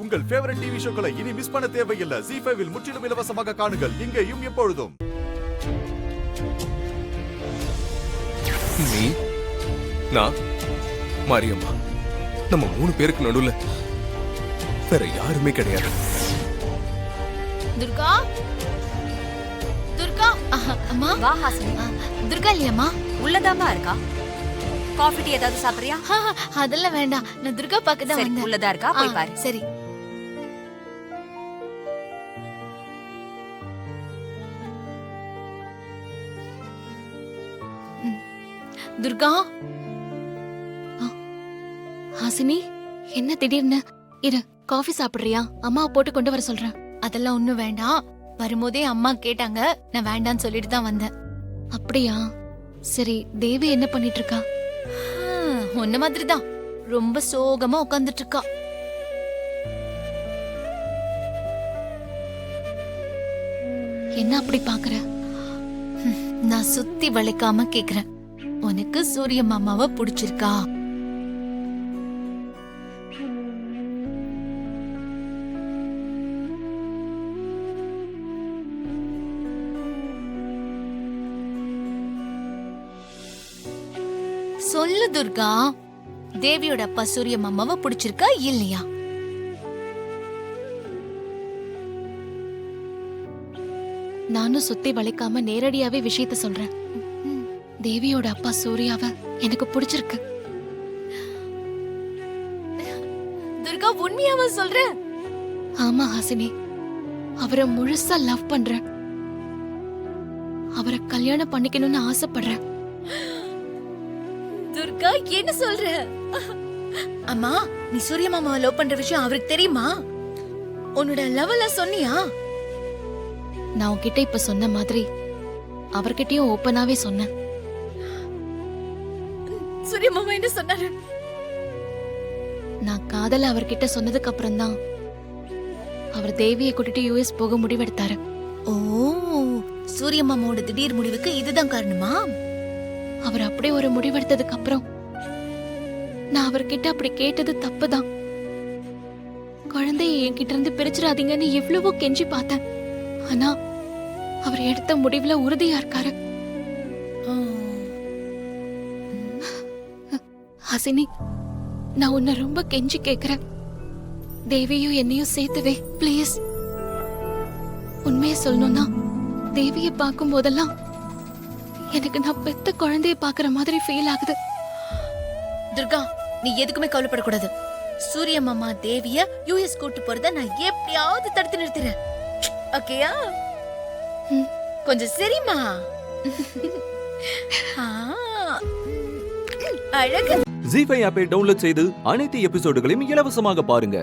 உங்கள் favourite TV ஷோக்களை இனி miss பண்ண தேவையில்லை. ZEE5 இல் முற்றிலும் இலவசமாக காணுங்கள். இங்கேயும் எப்பொழுதும். நீ, நான், மாரியம்மா, நம்ம 3 பேருக்கு நடுவுல வேற யாருமே கிடையாது. துர்கா, துர்கா, அம்மா வா ஹாசினி. துர்கா இல்லையம்மா? உள்ளதாமா இருக்கா? காஃபி டீ ஏதாவது சாப்பிடுறியா? அதெல்லாம் வேண்டாம், நான் துர்கா பார்க்க தான் சரி, வந்தேன். உள்ளதா இருக்கா, போய் பாரு. சரி. துர்கா, ஹாசினி, என்ன திடீர்னு? இரு, காஃபி சாப்பிடுறியா? அம்மா போட்டு கொண்டு வர சொல்றேன். அதெல்லாம் ஒண்ணும் வேண்டாம். வரும்போதே அம்மா கேட்டாங்க, நான் வேண்டான்னு சொல்லிட்டு தான் வந்தேன். அப்படியா? சரி, தேவி என்ன பண்ணிட்டு இருக்கா? உன்ன மாதிரி தான், ரொம்ப சோகமா உட்கார்ந்துட்டு இருக்கா. என்ன அப்படி பாக்குற? நான் சுத்தி வளைக்காம கேக்குறேன், உனக்கு சூரிய மாமாவை பிடிச்சிருக்கா? சொல்லு துர்கா, தேவியோட அப்பா சூரிய மாமாவை பிடிச்சிருக்கா இல்லையா? நானும் சுத்தி வளைக்காம நேரடியாவே விஷயத்த சொல்றேன். தேவியோட அப்பா சூர்யாவை எனக்கு பிடிச்சிருக்கு. துர்கா, உண்மையாவா சொல்ற? ஆமா ஹாசினி, அவரை முழுசா லவ் பண்றேன். அவரை கல்யாணம் பண்ணிக்கணும்னு ஆசைப்படுறேன். துர்கா, என்ன சொல்ற? அம்மா, நீ சூரிய மாமாவை லவ் பண்ற விஷயம் அவருக்கு தெரியுமா? உன்னோட லவ்ல சொன்னியா? நான் உன்கிட்ட இப்ப சொன்ன மாதிரி அவர்கிட்டயும் ஓப்பனாவே சொன்னேன். சூரிய மாமா என்ன சொன்னாரு? நான் காதல அவர்கிட்ட சொன்னதுக்கு அப்புறம் தான் அவர் தேவியை கூட்டிட்டு US போக முடிவெடுத்தாரு. ஓ, சூரிய மாமாவோட திடீர் முடிவுக்கு இதுதான் காரணமா? அவர் அப்படி ஒரு முடிவெடுத்ததுக்கு அப்புறம் நான் அவர்கிட்ட அப்படி கேட்டது தப்புதான். குழந்தைய என்கிட்ட இருந்து பிரிச்சிடாதீங்கன்னு எவ்வளவோ கெஞ்சி பார்த்தேன். ஆனா அவர் எடுத்த முடிவுல உறுதியா இருக்காரு. ஹசினி, நான் உன்னை ரொம்ப கெஞ்சி கேக்குறேன், தேவியும் என்னையும் சேர்த்துவே பிளீஸ். உண்மையை சொல்லணும்னா, தேவியை பார்க்கும் போதெல்லாம் எனக்கு நான் பெத்த குழந்தைய பாக்குற மாதிரி ஃபீல் ஆகுது. துர்கா, நீ எதுக்குமே கவலைப்படக்கூடாது. சூரிய மாமா தேவிய US கூட்டு போறத நான் எப்படியாவது தடுத்து நிறுத்திறேன். ஓகேயா? கொஞ்சம் சரிமா? அழகு. ZEE5 ஆப்பை டவுன்லோட் செய்து அனைத்து எபிசோடுகளையும் இலவசமாக பாருங்க.